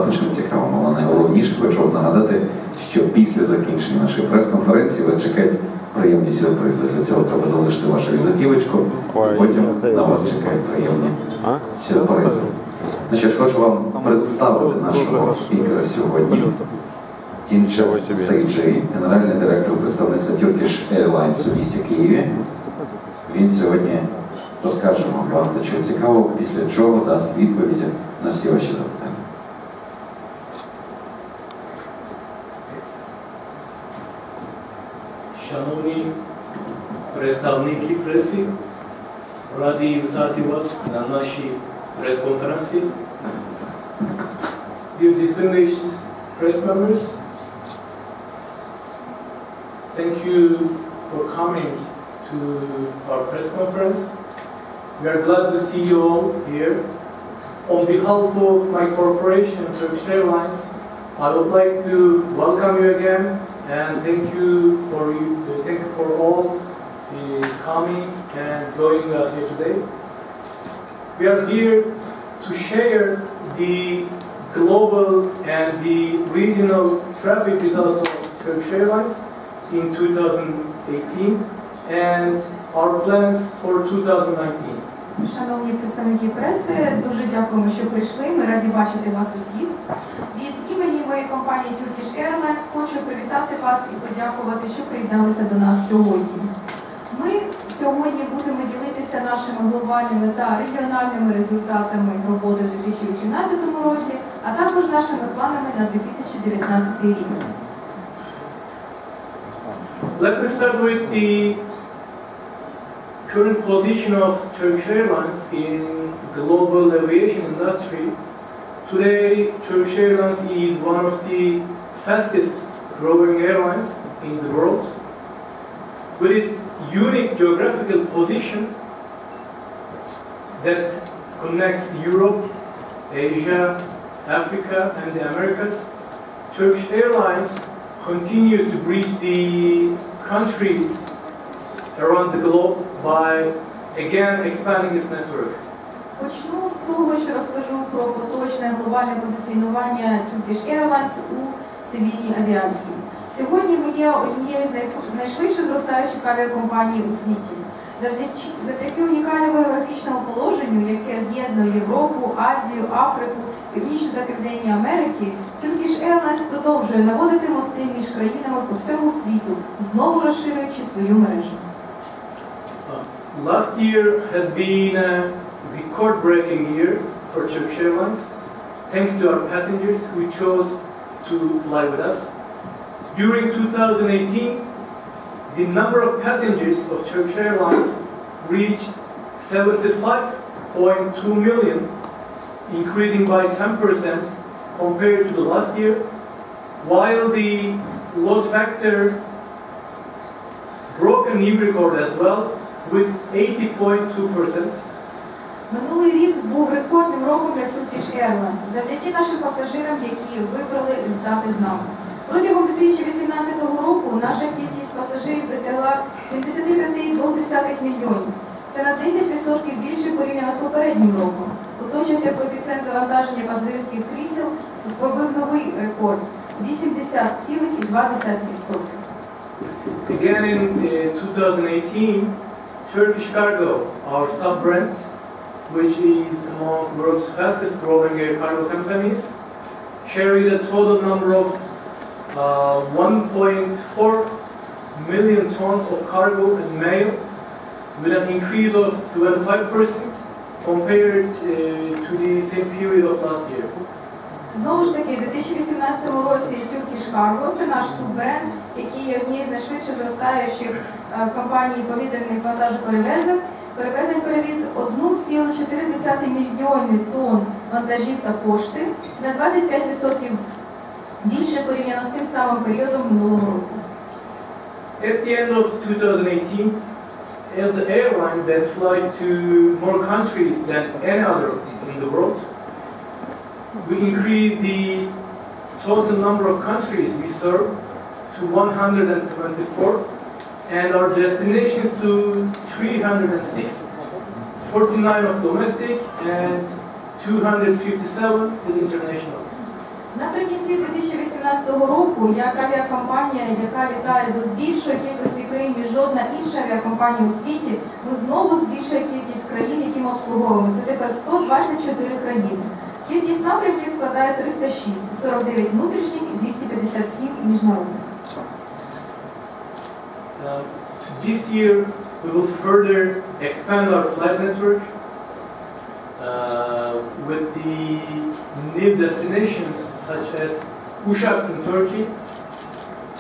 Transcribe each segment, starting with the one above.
Чим цікавим, але найголовніше хочу нагадати, що після закінчення нашої прес-конференції вас чекають приємні сюрпризи. Для цього треба залишити вашу візитівочку, потім на вас чекають приємні сюрпризи. Ну що ж, хочу вам представити нашого спікера сьогодні. Тінчер Сейджей, генеральний директор представництва Turkish Airlines у місті Києві. Він сьогодні розкаже вам багато чого цікавого, після чого дасть відповіді на всі ваші запитання. Шановні представники преси, раді вітати вас на нашій прес-конференції. Dear distinguished press members, thank you for coming to our press conference. We are glad to see you all here. On behalf of my corporation, Turkish Airlines, I would like to welcome you again and thank you for all coming and joining us here today. We are here to share the global and the regional traffic results of Turkish Airlines in 2018 and our plans for 2019. Шановні представники преси, дуже дякуємо, що прийшли. Ми раді бачити вас усіх. Від імені моєї компанії Turkish Airlines хочу привітати вас і подякувати, що приєдналися до нас сьогодні. Ми сьогодні будемо ділитися нашими глобальними та регіональними результатами роботи у 2018 році, а також нашими планами на 2019 рік. Let me start with the current position of Turkish Airlines in global aviation industry. Today, Turkish Airlines is one of the fastest growing airlines in the world. With its unique geographical position that connects Europe, Asia, Africa and the Americas, Turkish Airlines continues to reach the countries around the globe by again expanding its network. Почну з того, що розкажу про поточне глобальне позиціонування Turkish Airlines у цивільній авіації. Сьогодні ми є однією з найшвидше зростаючих авіакомпаній у світі. Завдяки унікальному географічному положенню, яке з'єднує Європу, Азію, Африку, Північну та Південні Америки, Turkish Airlines продовжує наводити мости між країнами по всьому світу, знову розширюючи свою мережу. Last year has been a record-breaking year for Turkish Airlines, thanks to our passengers who chose to fly with us. During 2018, the number of passengers of Turkish Airlines reached 75.2 million, increasing by 10% compared to the last year, while the load factor broke a new record as well with 80.2%. Минулий рік був рекордним роком для Turkish Airlines, завдяки нашим пасажирам, які вибрали літати з нами. Протягом 2018 року наша кількість пасажирів досягла 75,2 мільйонів. Це на 10% більше порівняно з попереднім роком. У той час, як коефіцієнт завантаження пасажирських крісел побив новий рекорд – 80,2%. Again in 2018, Turkish Cargo, our sub-brand, which is among the world's fastest growing air cargo companies, carried a total number of 1.4 million tons of cargo and mail, with an increase of 25% compared to the same period of last year. Знову ж таки, у 2018 році Turkish Cargo – це наш суббренд, який є однією з найшвидше зростаючих компаній повітряних вантажоперевезень. Перевезень перевіз 1,4 мільйони тонн вантажів та пошти, на 25% більше порівняно з тим самим періодом минулого року. At the end of 2018, as the airline that flies to more countries than any other in the world, we increased the total number of countries we serve to 124, and our destinations to 306, 49 of domestic and 257 is international. Наприкінці 2018 року, як авіакомпанія, яка літає до більшої кількості країн, ніж жодна інша авіакомпанія у світі, ми знову збільшуємо кількість країн, які ми обслуговуємо. Це тепер 124 країни. Кількість напрямків складає 306, 49 внутрішніх і 257 міжнародних. This year we will further expand our flight network with the new destinations such as Uşak in Turkey,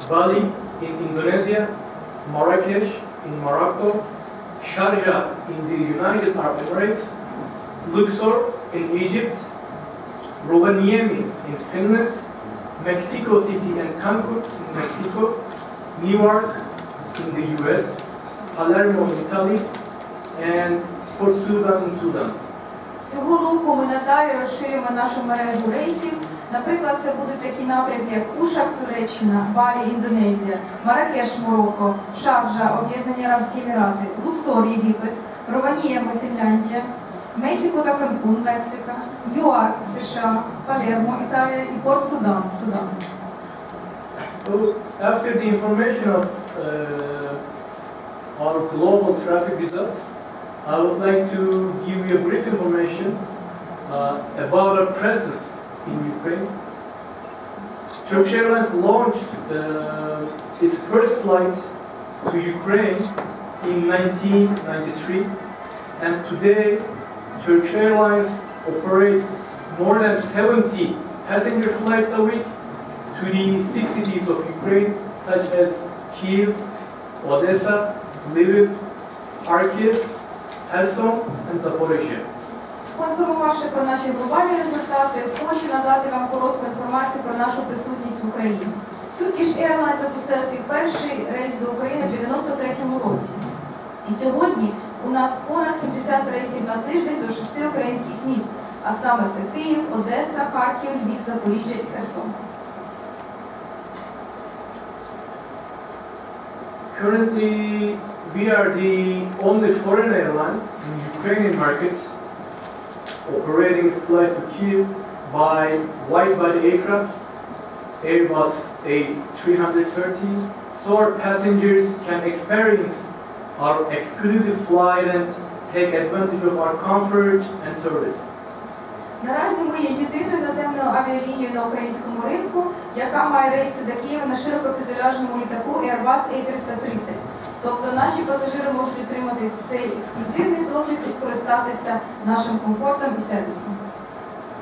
Bali in Indonesia, Marrakesh in Morocco, Sharjah in the United Arab Emirates, Luxor in Egypt, Rovaniemi in Finland, Mexico City and Cancun in Mexico, Newark in the US, Palermo in Italy, and Port Sudan in Sudan. Цього року ми надалі розширюємо нашу мережу рейсів. Наприклад, це будуть такі напрямки, як Ушак, Туреччина, Балі, Індонезія, Маракеш, Марокко, Шарджа, Об'єднані Арабські Емірати, Луксор, Єгипет, Рованієма, Фінляндія, Мехіко та Канкун, Мексика, Ньюарк, США, Палермо, Італія і Порт Судан, Судан. So, after the information of our global traffic results, I would like to give you a brief information about our presence in Ukraine. Turkish Airlines launched its first flight to Ukraine in 1993, and today Turkish Airlines operates more than 70 passenger flights a week to the 6 cities of Ukraine, such as Kyiv, Odessa, Lviv, Kharkiv, Kherson, and Zaporizhzhia. Поінформувавши про наші глобальні результати, хочу надати вам коротку інформацію про нашу присутність в Україні. Turkish Airlines запустила свій перший рейс до України в 1993 році. І сьогодні у нас понад 70 рейсів на тиждень до 6 українських міст, а саме це Київ, Одеса, Харків, Львів, Запоріжжя і Херсон. Currently, we are the only foreign airline in the Ukrainian market operating flights to Kyiv by wide-body aircrafts, Airbus A330, so our passengers can experience our exclusive flight and take advantage of our comfort and service. Наразі ми є єдиною наземною авіалінією на українському ринку, яка має рейси до Києва на широкофюзеляжному літаку Airbus A330. Тобто наші пасажири можуть отримати цей ексклюзивний досвід і скористатися нашим комфортом і сервісом.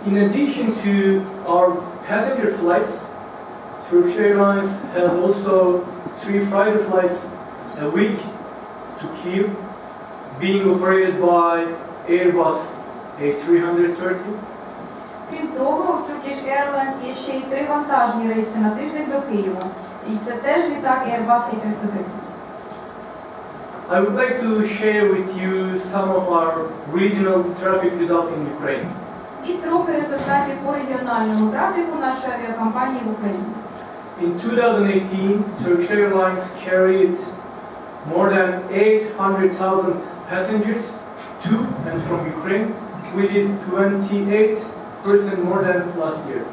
In addition to our passenger flights, Turkish Airlines has also 3 fighter flights a week to Kyiv, being operated by Airbus A330. Крім того, у Turkish Airlines є ще й 3 вантажні рейси на тиждень до Києва. І це теж літак Airbus A330. I would like to share with you some of our regional traffic results in Ukraine. І трохи результатів по регіональному трафіку нашої авіакомпанії в Україні. In 2018, Turkish Airlines carried more than 800,000 passengers to and from Ukraine, which is 28% more than last year.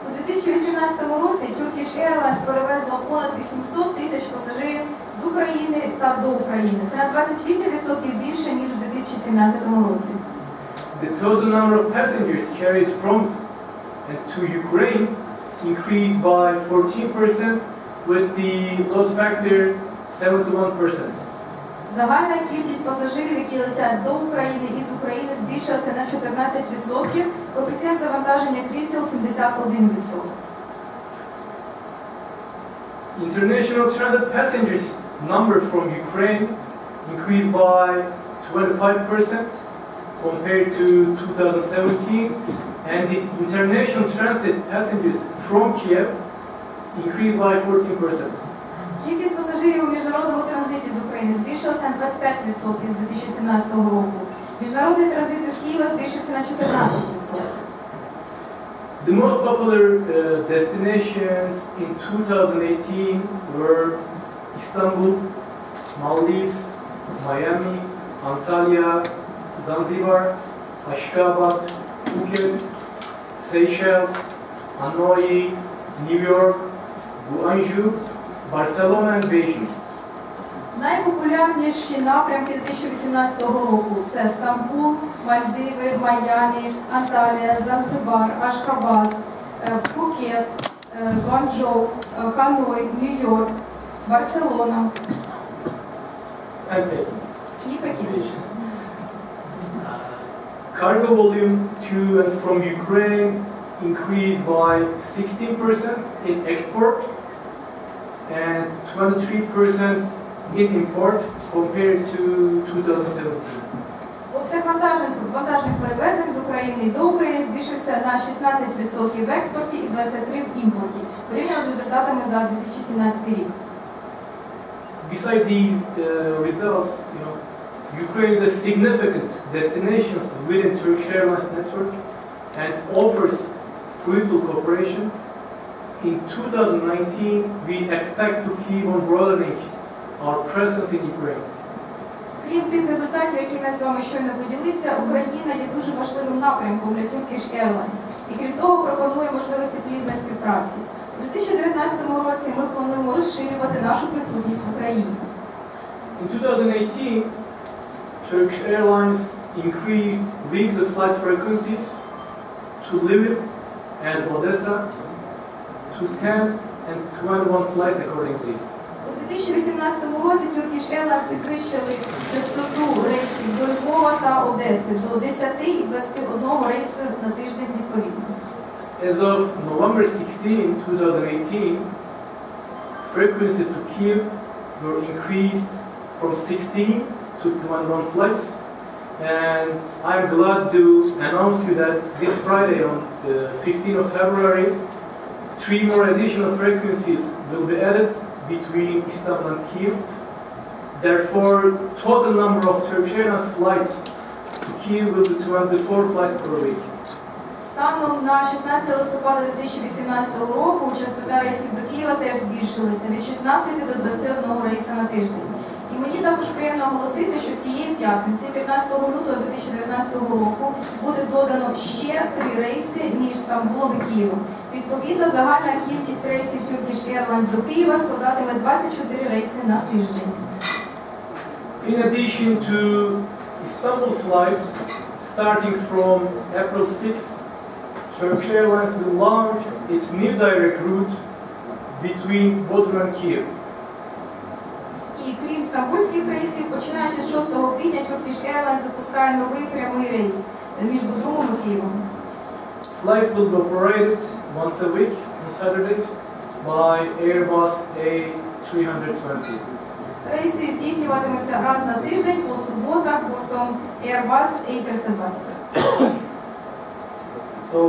У 2018 році Turkish Airlines перевезла понад 800 тисяч пасажирів з України та до України. Це на 28% більше, ніж у 2017 році. The total number of passengers carried from and to Ukraine increased by 14% with the load factor 71%. Загальна кількість пасажирів, які летять до України і з України, збільшилася на 14%, коефіцієнт завантаження крісел 71%. International transit passengers number from Ukraine increased by 25% compared to 2017, and the international transit passengers from Kiev increased by 14%. Кількість пасажирів у міжнародному транзиті з України збільшилася на 25% з 2017 року. Міжнародний транзит із Києва збільшився на 14%. The most popular destinations in 2018 were Istanbul, Maldives, Miami, Antalya, Zanzibar, Ashgabat, Phuket, Seychelles, Hanoi, New York, Guangzhou, Barcelona and Beijing. Найпопулярніші напрямки 2018 року – це Стамбул, Мальдиви, Майамі, Анталія, Занзибар, Ашхабад, Пхукет, Гуанчжоу, Ханой, Нью-Йорк, Барселона і Пекін. Cargo volume to and from Ukraine increased by 16% in export and 23% in import compared to 2017. Обсяг вантажних перевезень з України до України збільшився на 16% в експорті і 23% в імпорті, порівняно з результатами за 2017 рік. Besides these results, Ukraine is a significant destination within Turkish Airlines network and offers fruitful cooperation. In 2019, we expect to keep on broadening our presence in Ukraine. Крім тих результатів, які я з вами щойно поділився, Україна є дуже важливим напрямком для Turkish Airlines. І крім того, пропонує можливості плідної співпраці. У 2019 році ми плануємо розширювати нашу присутність в Україні. In 2018, Turkish Airlines increased weekly flight frequencies to Lviv and Odessa to 10 and 21 flights accordingly. У 2018 році Turkish Airlines підвищили частоту рейсів до Львова та Одеси до 10 і 21 рейсу на тиждень відповідно. As of November 16, 2018, frequencies to Kyiv were increased from 16 to 21 flights, and I'm glad to announce you that this Friday on the 15th of February, 3 more additional frequencies will be added between Istanbul and Kyiv. Therefore, total number of Turkish Airlines flights to Kyiv will be 24 flights per week. Станом на 16 листопада 2018 року частота рейсів до Києва теж збільшилася від 16 до 21 рейса на тиждень. І мені також приємно оголосити, що цієї п'ятниці, 15 лютого 2019 року, буде додано ще 3 рейси між Стамбулом і Києвом. Відповідно, загальна кількість рейсів Turkish Airlines до Києва складатиме 24 рейси на тиждень. In addition to Istanbul flights, starting from April 6th, Turkish Airlines will launch its new direct route between Bodrum and Kyiv. І крім стамбульських рейсів, починаючи з 6 квітня, Turkish Airlines запускає новий прямий рейс між Бодрумом і Києвом. Flights will be operated once a week on Saturdays by Airbus A320. Рейси здійснюватимуться раз на тиждень по суботах бортом Airbus A320. So,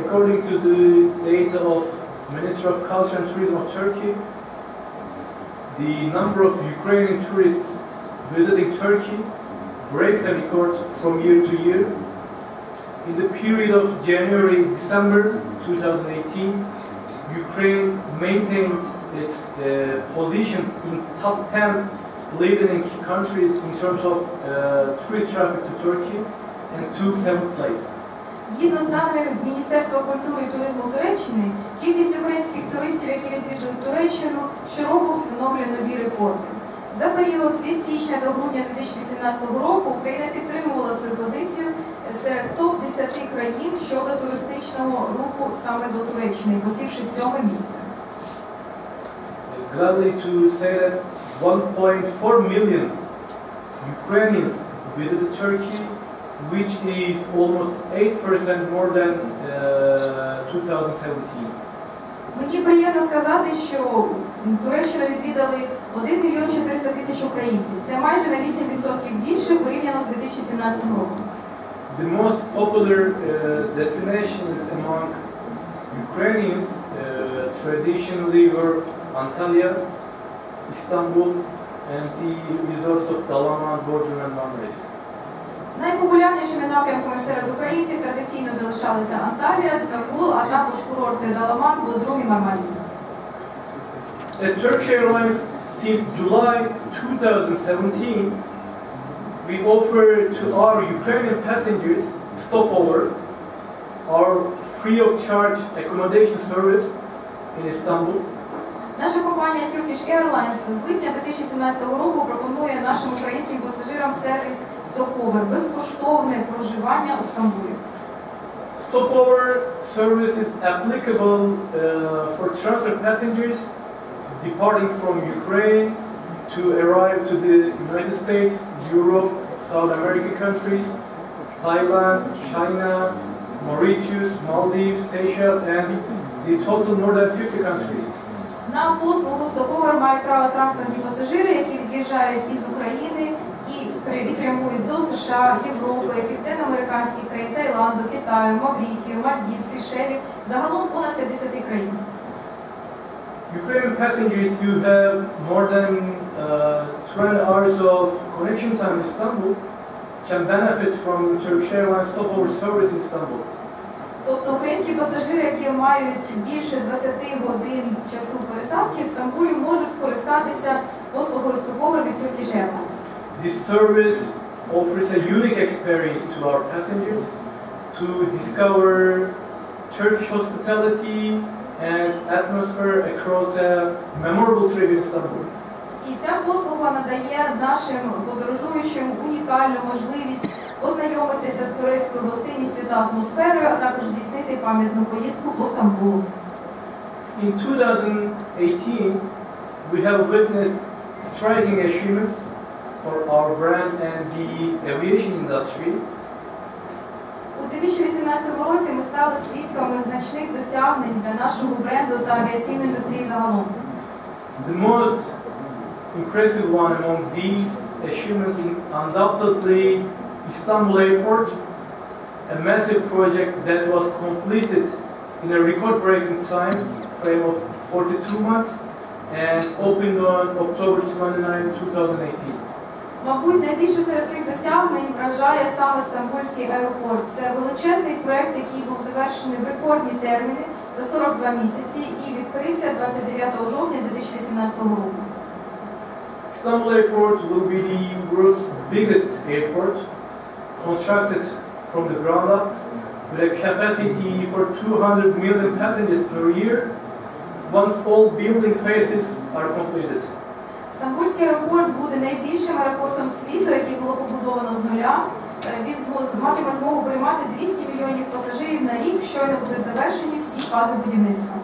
according to the data of Ministry of Culture and Tourism of Turkey, the number of Ukrainian tourists visiting Turkey breaks a record from year to year. In the period of January-December 2018, Ukraine maintained its position in top 10 leading countries in terms of tourist traffic to Turkey and took 7th place. Згідно з даними Міністерства культури і туризму Туреччини, кількість українських туристів, які відвідують Туреччину, щороку встановлює нові рекорди. За період від січня до грудня 2018 року Україна підтримувала свою позицію серед топ-10 країн щодо туристичного руху саме до Туреччини, посівши 7-е місце. Gladly to say that 1.4 million Ukrainians visited Turkey, which is almost 8% more than 2017. Мені приємно сказати, що Туреччину відвідали 1 мільйон 400 тисяч українців. Це майже на 8% більше порівняно з 2017 роком. The most popular destinations among Ukrainians traditionally were Antalya, Istanbul, and the resorts of Dalaman, Bodrum, and Marmaris. Найпопулярнішими напрямками серед українців традиційно залишалися Анталія, Стамбул, а також курорти Даламан, Бодрум і Мармарис. As Turkish Airlines, since July 2017, we offer to our Ukrainian passengers stopover. Our free of charge accommodation service in Istanbul. Наша компанія Turkish Airlines з липня 2017 року пропонує нашим українським пасажирам сервіс Stopover – безкоштовне проживання у Стамбулі. Stopover service is applicable for transfer passengers departing from Ukraine to arrive to the United States, Europe, South American countries, Thailand, China, Mauritius, Maldives, Seychelles, and the total more than 50 countries. На послугу Stopover мають право трансферні пасажири, які від'їжджають із України і прямують до США, Європи, південноамериканських країн, Таїланду, Китаю, Маврикію, Мальдів, Сейшелів, загалом понад 50 країн. Ukrainian passengers who have more than 20 hours of connection time in Istanbul can benefit from Turkish Airlines Stopover service in Istanbul. Тобто українські пасажири, які мають більше 20 годин часу пересадки в Стамбулі, можуть скористатися послугою Stopover від Turkish Airlines. This service offers a unique experience to our passengers to discover Turkish hospitality and atmosphere across a memorable trip in Istanbul. І ця послуга надає нашим подорожуючим унікальну можливість познайомитися з турецькою гостинністю та атмосферою, а також здійснити пам'ятну поїздку по Стамбулу. In 2018, we have witnessed striking achievements for our brand and the aviation industry. У 2018 році ми стали свідками значних досягнень для нашого бренду та авіаційної індустрії загалом. The most impressive one among these achievements is undoubtedly Istanbul Airport, a massive project that was completed in a record-breaking time frame of 42 months and opened on October 29, 2018. Мабуть, найбільше серед цих досягнень вражає саме Стамбульський аеропорт. Це величезний проєкт, який був завершений в рекордні терміни за 42 місяці і відкрився 29 жовтня 2018 року. Istanbul Airport will be the world's biggest airport, constructed from the ground up, with a capacity for 200 million passengers per year, once all building phases are completed. Стамбульський аеропорт буде найбільшим аеропортом світу, який було побудовано з нуля. Він матиме змогу приймати 200 мільйонів пасажирів на рік, щойно будуть завершені всі фази будівництва.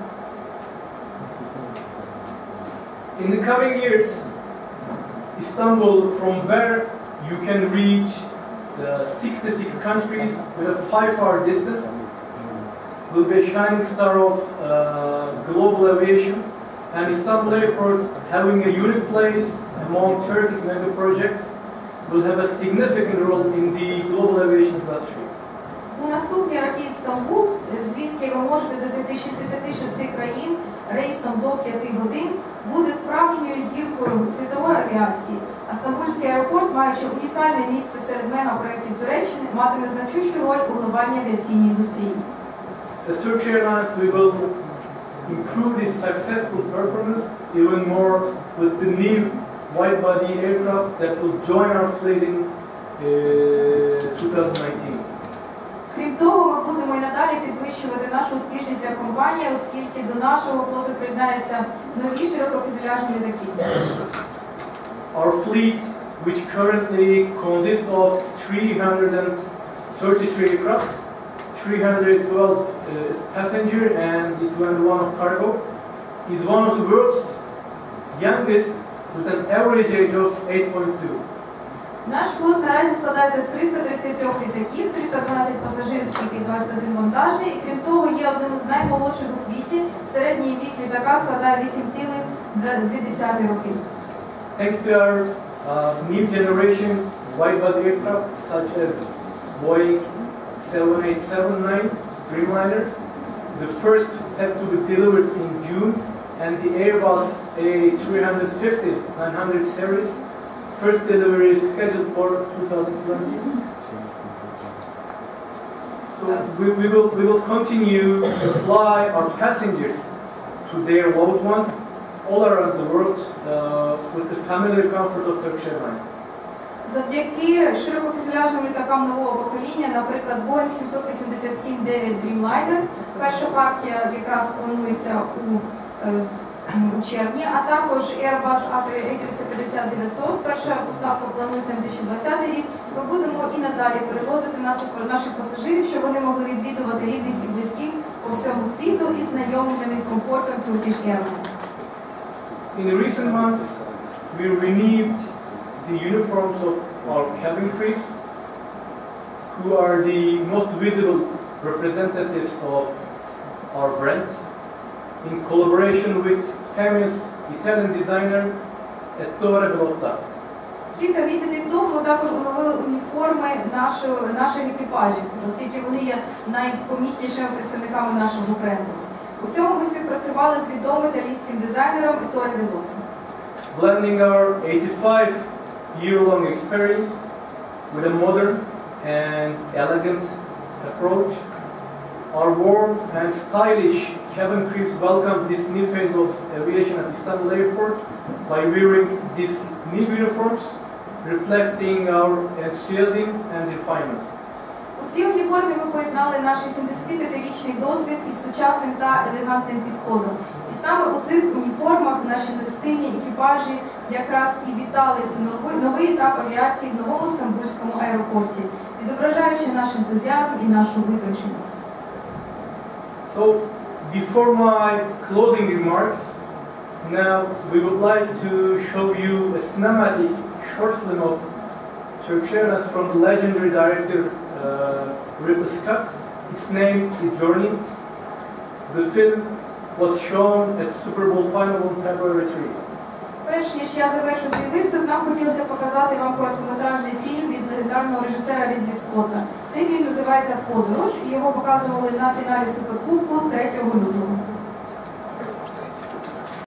In the coming years, Istanbul, from where you can reach 66 countries with a 5-hour distance, will be a shining star of global aviation, and Istanbul Airport, having a unique place among Turkey's mega projects, will have a significant role in the global aviation industry. У наступні роки Стамбул, звідки ви можете досягти 66 країн рейсом до 5 годин, буде справжньою зіркою світової авіації, а Стамбульський аеропорт, маючи унікальне місце серед мегапроєктів Туреччини, матиме значущу роль у глобальній авіаційній індустрії. As Turkish Airlines, we will improve this successful performance even more with the new wide-body aircraft that will join our fleet in 2019. Крім того, ми будемо і надалі підвищувати нашу успішність як компанія, оскільки до нашого флоту приєднаються нові широкофюзеляжні літаки. Our fleet, which currently consists of 333 aircraft, 312 passenger and 21 of cargo, is one of the world's youngest with an average age of 8.2. Наш флот наразі складається з 333 літаків, 312 пасажирських і 21 вантажний, і крім того є одним з наймолодших у світі. Середній вік літака складає 8,2 роки. Thanks to our new generation wide-body aircraft such as Boeing 7879 Dreamliner, the first set to be delivered in June, and the Airbus A350-900 series, first delivery is scheduled for 2020. So we will continue to fly our passengers to their loved ones all around the world with the familiar comfort of Turkish Airlines. Завдяки широкофюзеляжним літакам нового покоління, наприклад, Boeing 787-9 Dreamliner, перша партія якраз планується у червні, а також Airbus A350-900, перша поставка планується на 2020 рік. Ми будемо і надалі перевозити наших пасажирів, щоб вони могли відвідувати рідних і близьких по всьому світу і знайомлених комфортом Turkish Airlines. In recent months, we renewed the uniforms of our cabin crews, who are the most visible representatives of our brand, in collaboration with famous Italian designer Ettore Bellotta. Кілька місяців тому ми також оновили уніформи наших екіпажів, оскільки вони є найпомітнішими представниками нашого бренду. У цьому ми співпрацювали з відомим італійським дизайнером Ettore Bellotta. Blending our 85-year-long experience with a modern and elegant approach, our warm and stylish cabin crews welcomed this new phase of aviation at Istanbul Airport by wearing these new uniforms, reflecting our enthusiasm and refinement. У цій уніформі ми поєднали наш 75-річний досвід із сучасним та елегантним підходом. І саме у цих уніформах наші достойні екіпажі якраз і вітали цю новий етап авіації в новому Стамбульському аеропорті, відображаючи наш ентузіазм і нашу витонченість. So, before my closing remarks, now we would like to show you a cinematic short film of Turkish Airlines from the legendary director Ridley Scott. Its name is Journey. The film was shown at Super Bowl final on February 3. Перш ніж я завершу свій виступ, нам хотілося показати вам короткометражний фільм від легендарного режисера Рідлі Скотта. Цей фільм називається «Подорож» і його показували на фіналі Суперкубку 3 лютого.